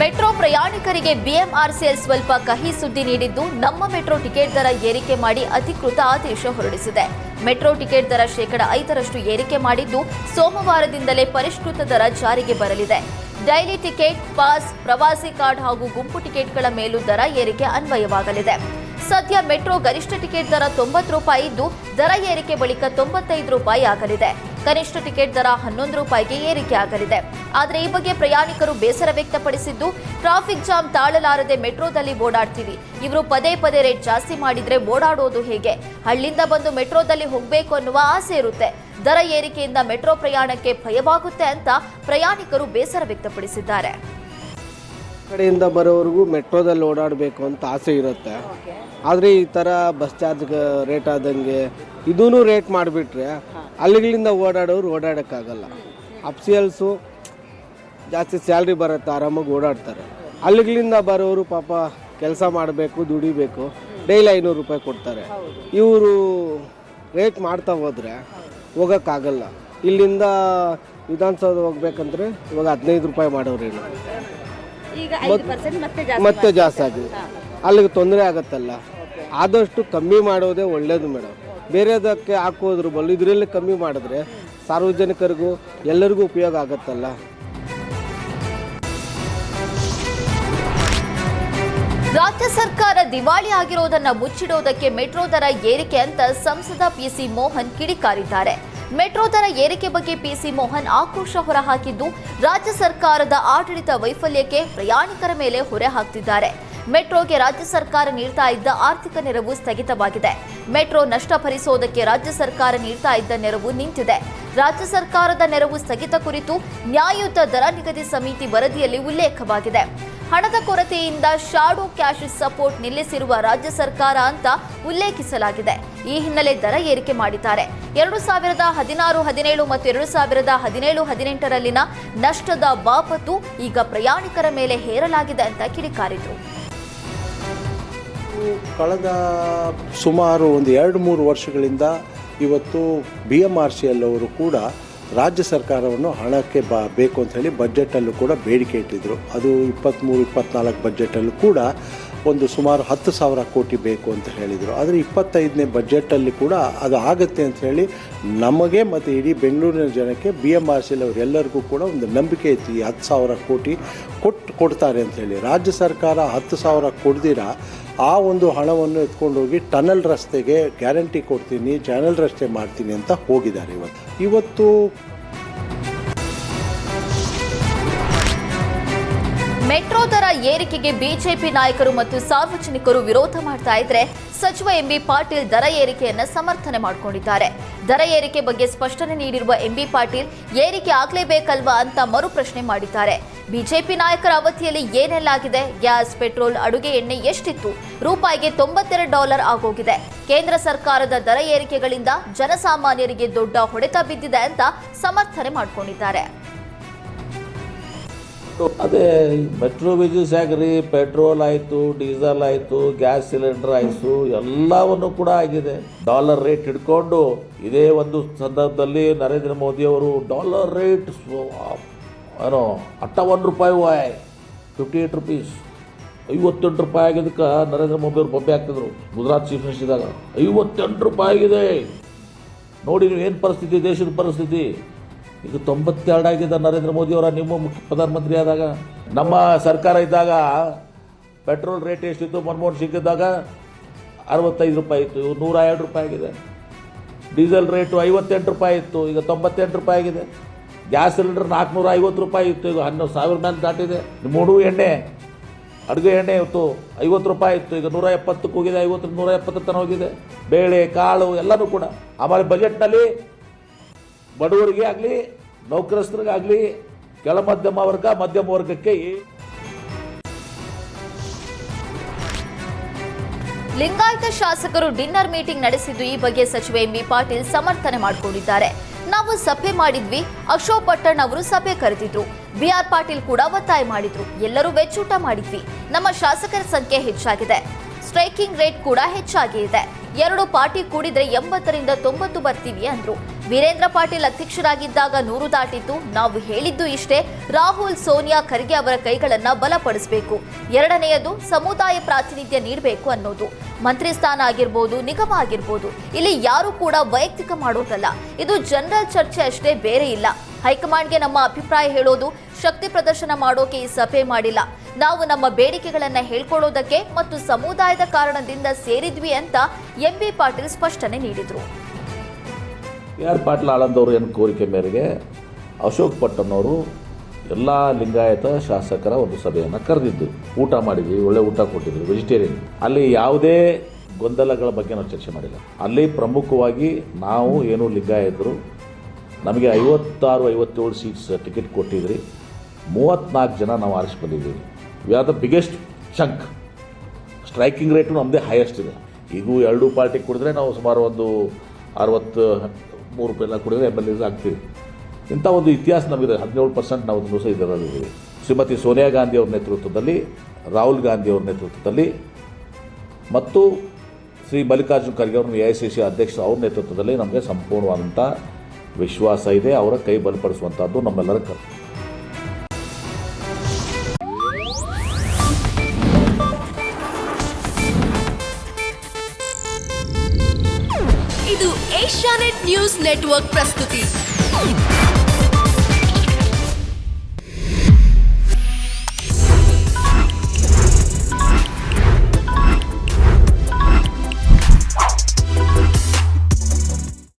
Metro ಪ್ರಯಾಣಿಕರಿಗೆ BMRCL ಸ್ವಲ್ಪ ಕಹಿ ಸುದ್ದಿ ನೀಡಿದ್ದು, ನಮ್ಮ ಮೆಟ್ರೋ ಟಿಕೆಟ್ ದರ ಏರಿಕೆ ಮಾಡಿ ಅಧಿಕೃತ ಆದೇಶ ಹೊರಡಿಸಿದೆ. ಮೆಟ್ರೋ ಟಿಕೆಟ್ ದರ ಶೇಕಡ 5ರಷ್ಟು ಏರಿಕೆ ಮಾಡಿದ್ದು, ಸೋಮವಾರದಿಂದಲೇ ಪರಿಷ್ಕೃತ ದರ ಜಾರಿಗೆ ಬರಲಿದೆ. ಡೈಲಿ ಟಿಕೆಟ್, ಪಾಸ್, ಪ್ರವಾಸಿ ಕಾರ್ಡ್ ಹಾಗೂ ಗುಂಪು ಟಿಕೆಟ್ಗಳ ಮೇಲೂ ದರ ಏರಿಕೆ ಅನ್ವಯವಾಗಲಿದೆ. ಸದ್ಯ ಮೆಟ್ರೋ ಗರಿಷ್ಠ ಟಿಕೆಟ್ ದರ 90 ರೂಪಾಯಿ ಇದ್ದು, ದರ ಏರಿಕೆ ಬಳಿಕ 95 ರೂಪಾಯಿ ಆಗಲಿದೆ. ಕನಿಷ್ಠ ಟಿಕೆಟ್ ದರ 11 ರೂಪಾಯಿಗೆ ಏರಿಕೆ ಆಗಲಿದೆ. ಆದರೆ ಈ ಬಗ್ಗೆ ಪ್ರಯಾಣಿಕರು ಬೇಸರ ವ್ಯಕ್ತಪಡಿಸಿದ್ದು, ಟ್ರಾಫಿಕ್ ಜಾಮ್ ತಾಳಲಾರದೆ ಮೆಟ್ರೋದಲ್ಲಿ ಓಡಾಡ್ತೀವಿ, ಇವರು ಪದೇ ಪದೇ ರೇಟ್ ಜಾಸ್ತಿ ಮಾಡಿದ್ರೆ ಓಡಾಡೋದು ಹೇಗೆ? ಹಳ್ಳಿಯಿಂದ ಬಂದು ಮೆಟ್ರೋದಲ್ಲಿ ಹೋಗಬೇಕು ಅನ್ನುವ ಆಸೆ ಇರುತ್ತೆ. ದರ ಏರಿಕೆಯಿಂದ ಮೆಟ್ರೋ ಪ್ರಯಾಣಕ್ಕೆ ಭಯವಾಗುತ್ತೆ ಅಂತ ಪ್ರಯಾಣಿಕರು ಬೇಸರ ವ್ಯಕ್ತಪಡಿಸಿದ್ದಾರೆ. ಕಡೆಯಿಂದ ಬರೋವರೆಗೂ ಮೆಟ್ರೋದಲ್ಲಿ ಓಡಾಡಬೇಕು ಅಂತ ಆಸೆ ಇರುತ್ತೆ. ಆದರೆ ಈ ಥರ ಬಸ್ ಚಾರ್ಜ್ ರೇಟ್ ಆದಂಗೆ ಇದೂ ರೇಟ್ ಮಾಡಿಬಿಟ್ರೆ ಅಲ್ಲಿಗಳಿಂದ ಓಡಾಡೋರು ಓಡಾಡೋಕ್ಕಾಗಲ್ಲ. ಅಫ್ಸಿಯಲ್ಸು ಜಾಸ್ತಿ ಸ್ಯಾಲ್ರಿ ಬರುತ್ತೆ, ಆರಾಮಾಗಿ ಓಡಾಡ್ತಾರೆ. ಅಲ್ಲಿಗಳಿಂದ ಬರೋರು ಪಾಪ ಕೆಲಸ ಮಾಡಬೇಕು, ದುಡಿಬೇಕು, ಡೈಲಿ 500 ರೂಪಾಯಿ ಕೊಡ್ತಾರೆ. ಇವರು ರೇಟ್ ಮಾಡ್ತಾ ಹೋದರೆ ಹೋಗೋಕ್ಕಾಗಲ್ಲ. ಇಲ್ಲಿಂದ ವಿಧಾನಸೌಧ ಹೋಗ್ಬೇಕಂದ್ರೆ ಇವಾಗ 15 ರೂಪಾಯಿ ಮಾಡೋರೇನು, ಮತ್ತೆ ಜಾಸ್ತಿ ಆಗಿದೆ. ಅಲ್ಲಿಗೆ ತೊಂದರೆ ಆಗುತ್ತಲ್ಲ. ಆದಷ್ಟು ಕಮ್ಮಿ ಮಾಡೋದೇ ಒಳ್ಳೇದು ಮೇಡಮ್. ಬೇರೆದಕ್ಕೆ ಹಾಕೋದ್ರ ಬದಲು ಇದರಲ್ಲಿ ಕಮ್ಮಿ ಮಾಡಿದ್ರೆ ಸಾರ್ವಜನಿಕರಿಗೂ ಎಲ್ಲರಿಗೂ ಉಪಯೋಗ ಆಗುತ್ತಲ್ಲ. ರಾಜ್ಯ ಸರ್ಕಾರ ದಿವಾಳಿ ಆಗಿರೋದನ್ನ ಮುಚ್ಚಿಡೋದಕ್ಕೆ ಮೆಟ್ರೋ ದರ ಏರಿಕೆ ಅಂತ ಸಂಸದ ಪಿಸಿ ಮೋಹನ್ ಕಿಡಿಕಾರಿದ್ದಾರೆ. ಮೆಟ್ರೋ ದರ ಏರಿಕೆ ಬಗ್ಗೆ ಪಿಸಿ ಮೋಹನ್ ಆಕ್ರೋಶ ಹೊರಹಾಕಿದ್ದು, ರಾಜ್ಯ ಸರ್ಕಾರದ ಆಡಳಿತ ವೈಫಲ್ಯಕ್ಕೆ ಪ್ರಯಾಣಿಕರ ಮೇಲೆ ಹೊರೆ ಹಾಕ್ತಿದ್ದಾರೆ. ಮೆಟ್ರೋಗೆ ರಾಜ್ಯ ಸರ್ಕಾರ ನೀಡ್ತಾ ಇದ್ದ ಆರ್ಥಿಕ ನೆರವು ಸ್ಥಗಿತವಾಗಿದೆ. ಮೆಟ್ರೋ ನಷ್ಟ ಭರಿಸೋದಕ್ಕೆ ರಾಜ್ಯ ಸರ್ಕಾರ ನೀಡ್ತಾ ಇದ್ದ ನೆರವು ನಿಂತಿದೆ. ರಾಜ್ಯ ಸರ್ಕಾರದ ನೆರವು ಸ್ಥಗಿತ ಕುರಿತು ನ್ಯಾಯಯುತ ದರ ನಿಗದಿ ಸಮಿತಿ ವರದಿಯಲ್ಲಿ ಉಲ್ಲೇಖವಾಗಿದೆ. ಹಣದ ಕೊರತೆಯಿಂದ ಶಾಡೋ ಕ್ಯಾಶ್ ಸಪೋರ್ಟ್ ನಿಲ್ಲಿಸಿರುವ ರಾಜ್ಯ ಸರ್ಕಾರ ಅಂತ ಉಲ್ಲೇಖಿಸಲಾಗಿದೆ. ಈ ಹಿನ್ನೆಲೆ ದರ ಏರಿಕೆ ಮಾಡಿದ್ದಾರೆ. 2016-17 ಮತ್ತು 2017-18ರಲ್ಲಿನ ನಷ್ಟದ ಬಾಪತ್ತು ಈಗ ಪ್ರಯಾಣಿಕರ ಮೇಲೆ ಹೇರಲಾಗಿದೆ ಅಂತ ಕಿಡಿಕಾರಿದರು. ಕಳೆದ ಸುಮಾರು ಒಂದು 2-3 ವರ್ಷಗಳಿಂದ ಇವತ್ತು BMRCL ಅವರು ಕೂಡ ರಾಜ್ಯ ಸರ್ಕಾರವನ್ನು ಹಣಕ್ಕೆ ಬೇಕು ಅಂತ ಹೇಳಿ ಬಜೆಟಲ್ಲೂ ಕೂಡ ಬೇಡಿಕೆ ಇಟ್ಟಿದ್ರು. ಅದು 23-24 ಬಜೆಟಲ್ಲೂ ಕೂಡ ಒಂದು ಸುಮಾರು 10,000 ಕೋಟಿ ಬೇಕು ಅಂತ ಹೇಳಿದರು. ಆದರೆ 25ನೇ ಬಜೆಟಲ್ಲಿ ಕೂಡ ಅದು ಆಗುತ್ತೆ ಅಂತ ಹೇಳಿ ನಮಗೆ ಮತ್ತು ಇಡೀ ಬೆಂಗಳೂರಿನ ಜನಕ್ಕೆ BMRCL ಅವರೆಲ್ಲರಿಗೂ ಕೂಡ ಒಂದು ನಂಬಿಕೆ ಇತ್ತು. ಈ 10,000 ಕೋಟಿ ಕೊಡ್ತಾರೆ ಅಂತ ಹೇಳಿ. ರಾಜ್ಯ ಸರ್ಕಾರ 10,000 ಕೊಡ್ದಿರ ಆ ಒಂದು ಹಣವನ್ನು ಎತ್ಕೊಂಡೋಗಿ ಟನಲ್ ರಸ್ತೆಗೆ ಗ್ಯಾರಂಟಿ ಕೊಡ್ತೀನಿ, ಚಾನಲ್ ರಸ್ತೆ ಮಾಡ್ತೀನಿ ಅಂತ ಹೋಗಿದ್ದಾರೆ. ಇವತ್ತು ಮೆಟ್ರೋ ದರ ಏರಿಕೆಗೆ ಬಿಜೆಪಿ ನಾಯಕರು ಮತ್ತು ಸಾರ್ವಜನಿಕರು ವಿರೋಧ ಮಾಡ್ತಾ ಇದ್ರೆ, ಸಚಿವ ಎಂಬಿ ಪಾಟೀಲ್ ದರ ಏರಿಕೆಯನ್ನ ಸಮರ್ಥನೆ ಮಾಡಿಕೊಂಡಿದ್ದಾರೆ. ದರ ಏರಿಕೆ ಬಗ್ಗೆ ಸ್ಪಷ್ಟನೆ ನೀಡಿರುವ ಎಂಬಿ ಪಾಟೀಲ್, ಏರಿಕೆ ಆಗ್ಲೇಬೇಕಲ್ವಾ ಅಂತ ಮರು ಪ್ರಶ್ನೆ ಮಾಡಿದ್ದಾರೆ. ಬಿಜೆಪಿ ನಾಯಕರ ಅವಧಿಯಲ್ಲಿ ಏನೆಲ್ಲಾಗಿದೆ? ಗ್ಯಾಸ್, ಪೆಟ್ರೋಲ್, ಅಡುಗೆ ಎಣ್ಣೆ ಎಷ್ಟಿತ್ತು? ರೂಪಾಯಿಗೆ $92 ಆಗೋಗಿದೆ. ಕೇಂದ್ರ ಸರ್ಕಾರದ ದರ ಏರಿಕೆಗಳಿಂದ ಜನಸಾಮಾನ್ಯರಿಗೆ ದೊಡ್ಡ ಹೊಡೆತ ಬಿದ್ದಿದೆ ಅಂತ ಸಮರ್ಥನೆ ಮಾಡಿಕೊಂಡಿದ್ದಾರೆ. ಅದೇ ಮೆಟ್ರೋ ವೇಜಸ್ ಆಗ್ರಿ, ಪೆಟ್ರೋಲ್ ಆಯಿತು, ಡೀಸೆಲ್ ಆಯಿತು, ಗ್ಯಾಸ್ ಸಿಲಿಂಡರ್ ಆಯಿತು, ಎಲ್ಲವನ್ನು ಕೂಡ ಆಗಿದೆ. ಡಾಲರ್ ರೇಟ್ ಹಿಡ್ಕೊಂಡು ಇದೇ ಒಂದು ಸಂದರ್ಭದಲ್ಲಿ ನರೇಂದ್ರ ಮೋದಿಯವರು ಡಾಲರ್ ರೇಟ್ ಏನೋ 51 ರೂಪಾಯಿ 58 ರೂಪೀಸ್ 58 ರೂಪಾಯಿ ಆಗಿದ್ದಕ್ಕೆ ನರೇಂದ್ರ ಮೋದಿ ಅವರು ಬೊಬ್ಬೆ ಆಗ್ತಿದ್ರು. ಗುಜರಾತ್ ಚೀಫ್ ಮಿನಿಸ್ಟರ್ ಇದ್ದಾಗ 58 ರೂಪಾಯಿ ಆಗಿದೆ. ನೋಡಿ ನೀವು ಏನು ಪರಿಸ್ಥಿತಿ, ದೇಶದ ಪರಿಸ್ಥಿತಿ. ಈಗ 92 ಆಗಿದೆ ನರೇಂದ್ರ ಮೋದಿಯವರ ನಿಮ್ಮ ಪ್ರಧಾನಮಂತ್ರಿ ಆದಾಗ. ನಮ್ಮ ಸರ್ಕಾರ ಇದ್ದಾಗ ಪೆಟ್ರೋಲ್ ರೇಟ್ ಎಷ್ಟಿತ್ತು? ಮನಮೋಹನ್ ಸಿಂಗ್ ಇದ್ದಾಗ 65 ರೂಪಾಯಿ ಇತ್ತು, 102 ರೂಪಾಯಿ ಆಗಿದೆ. ಡೀಸೆಲ್ ರೇಟು 58 ರೂಪಾಯಿ ಇತ್ತು, ಈಗ 98 ರೂಪಾಯಿ ಆಗಿದೆ. ಗ್ಯಾಸ್ ಸಿಲಿಂಡರ್ 450 ರೂಪಾಯಿ ಇತ್ತು, ಈಗ 11,000 ಮೇಲೆ ದಾಟಿದೆ. ಮೂಡು ಎಣ್ಣೆ, ಅಡುಗೆ ಎಣ್ಣೆ ಇವತ್ತು 50 ರೂಪಾಯಿ ಇತ್ತು, ಈಗ 170ಕ್ಕೆ ಹೋಗಿದೆ, 50-170 ತನಕ ಹೋಗಿದೆ. ಬೇಳೆ, ಕಾಳು ಎಲ್ಲನೂ ಕೂಡ. ಆಮೇಲೆ ಬಜೆಟ್ನಲ್ಲಿ ಬಡವರಿಗೆ ಆಗಲಿ, ನೌಕರಸ್ಥರಿಗಾಗಲಿ, ಕೆಳ ಮಧ್ಯಮ ವರ್ಗಕ್ಕೆ ಲಿಂಗಾಯತ ಶಾಸಕರು ಡಿನ್ನರ್ ಮೀಟಿಂಗ್ ನಡೆಸಿದ್ದು, ಈ ಬಗ್ಗೆ ಸಚಿವ ಎಂಬಿ ಪಾಟೀಲ್ ಸಮರ್ಥನೆ ಮಾಡಿಕೊಂಡಿದ್ದಾರೆ. ನಾವು ಸಭೆ ಮಾಡಿದ್ವಿ, ಅಶೋಕ್ ಪಟ್ಟಣ್ ಅವರು ಸಭೆ ಕರೆದಿದ್ರು, ಬಿಆರ್ ಪಾಟೀಲ್ ಕೂಡ ಒತ್ತಾಯ ಮಾಡಿದ್ರು, ಎಲ್ಲರೂ ವೆಜ್ ಊಟ ಮಾಡಿದ್ವಿ. ನಮ್ಮ ಶಾಸಕರ ಸಂಖ್ಯೆ ಹೆಚ್ಚಾಗಿದೆ, ಸ್ಟ್ರೈಕಿಂಗ್ ರೇಟ್ ಕೂಡ ಹೆಚ್ಚಾಗಿ ಇದೆ. 2 ಪಾರ್ಟಿ ಕೂಡಿದ್ರೆ 80ರಿಂದ 90 ಬರ್ತೀವಿ ಅಂದ್ರು. ವೀರೇಂದ್ರ ಪಾಟೀಲ್ ಅಧ್ಯಕ್ಷರಾಗಿದ್ದಾಗ 100 ದಾಟಿತ್ತು. ನಾವು ಹೇಳಿದ್ದು ಇಷ್ಟೇ, ರಾಹುಲ್, ಸೋನಿಯಾ, ಖರ್ಗೆ ಅವರ ಕೈಗಳನ್ನ ಬಲಪಡಿಸಬೇಕು. ಎರಡನೆಯದು ಸಮುದಾಯ ಪ್ರಾತಿನಿಧ್ಯ ನೀಡಬೇಕು ಅನ್ನೋದು. ಮಂತ್ರಿ ಸ್ಥಾನ ಆಗಿರ್ಬೋದು, ನಿಗಮ ಆಗಿರ್ಬೋದು, ಇಲ್ಲಿ ಯಾರು ಕೂಡ ವೈಯಕ್ತಿಕ ಮಾಡೋದಲ್ಲ. ಇದು ಜನರಲ್ ಚರ್ಚೆ ಅಷ್ಟೇ, ಬೇರೆ ಇಲ್ಲ. ಹೈಕಮಾಂಡ್ಗೆ ನಮ್ಮ ಅಭಿಪ್ರಾಯ ಹೇಳೋದು, ಶಕ್ತಿ ಪ್ರದರ್ಶನ ಮಾಡೋಕೆ ಈ ಸಭೆ ಮಾಡಿಲ್ಲ. ನಾವು ನಮ್ಮ ಬೇಡಿಕೆಗಳನ್ನ ಹೇಳ್ಕೊಳ್ಳೋದಕ್ಕೆ ಮತ್ತು ಸಮುದಾಯದ ಕಾರಣದಿಂದ ಸೇರಿದ್ವಿ ಅಂತ ಎಂಬಿ ಪಾಟೀಲ್ ಸ್ಪಷ್ಟನೆ ನೀಡಿದ್ರು. ಆರ್ ಪಾಟೀಲ್ ಆಳಂದವರು ಏನು ಕೋರಿಕೆ ಮೇರೆಗೆ ಅಶೋಕ್ ಪಟ್ಟಣ್ಣವರು ಎಲ್ಲ ಲಿಂಗಾಯತ ಶಾಸಕರ ಒಂದು ಸಭೆಯನ್ನು ಕರೆದಿದ್ದು, ಊಟ ಮಾಡಿದ್ವಿ, ಒಳ್ಳೆ ಊಟ ಕೊಟ್ಟಿದ್ರು, ವೆಜಿಟೇರಿಯನ್. ಅಲ್ಲಿ ಯಾವುದೇ ಗೊಂದಲಗಳ ಬಗ್ಗೆ ನಾವು ಚರ್ಚೆ ಮಾಡಿಲ್ಲ. ಅಲ್ಲಿ ಪ್ರಮುಖವಾಗಿ ನಾವು ಏನು ಲಿಂಗಾಯತರು, ನಮಗೆ 56-57 ಸೀಟ್ಸ್ ಟಿಕೆಟ್ ಕೊಟ್ಟಿದ್ರಿ, 34 ಜನ ನಾವು ಆರಿಸಿ ಬಂದಿದ್ದೀವಿ. We are the biggest chunk. Striking rate ನಮ್ಮದೇ ಹೈಯೆಸ್ಟ್ ಇದೆ. ಇದು 2 ಪಾರ್ಟಿ ಕುಡಿದ್ರೆ ನಾವು ಸುಮಾರು ಒಂದು 63 ಕುಡಿದ್ರೆ MLAs ಆಗ್ತೀವಿ. ಇಂಥ ಒಂದು ಇತಿಹಾಸ ನಮಗಿದೆ. 17% ನಾವು ದಿವಸ ಇದರಲ್ಲಿದ್ದೀವಿ. ಶ್ರೀಮತಿ ಸೋನಿಯಾ ಗಾಂಧಿ ಅವ್ರ ನೇತೃತ್ವದಲ್ಲಿ, ರಾಹುಲ್ ಗಾಂಧಿ ಅವ್ರ ನೇತೃತ್ವದಲ್ಲಿ ಮತ್ತು ಶ್ರೀ ಮಲ್ಲಿಕಾರ್ಜುನ್ ಖರ್ಗೆ ಅವ್ರ AICC ಅಧ್ಯಕ್ಷ ಅವ್ರ ನೇತೃತ್ವದಲ್ಲಿ ನಮಗೆ ಸಂಪೂರ್ಣವಾದಂಥ ವಿಶ್ವಾಸ ಇದೆ. ಅವರ ಕೈ ಬಲಪಡಿಸುವಂಥದ್ದು ನಮ್ಮೆಲ್ಲರ ಕರ್ತವ್ಯ. ಇದು ಏಷ್ಯಾನೆಟ್ ನ್ಯೂಸ್ ನೆಟ್ವರ್ಕ್ ಪ್ರಸ್ತುತಿ.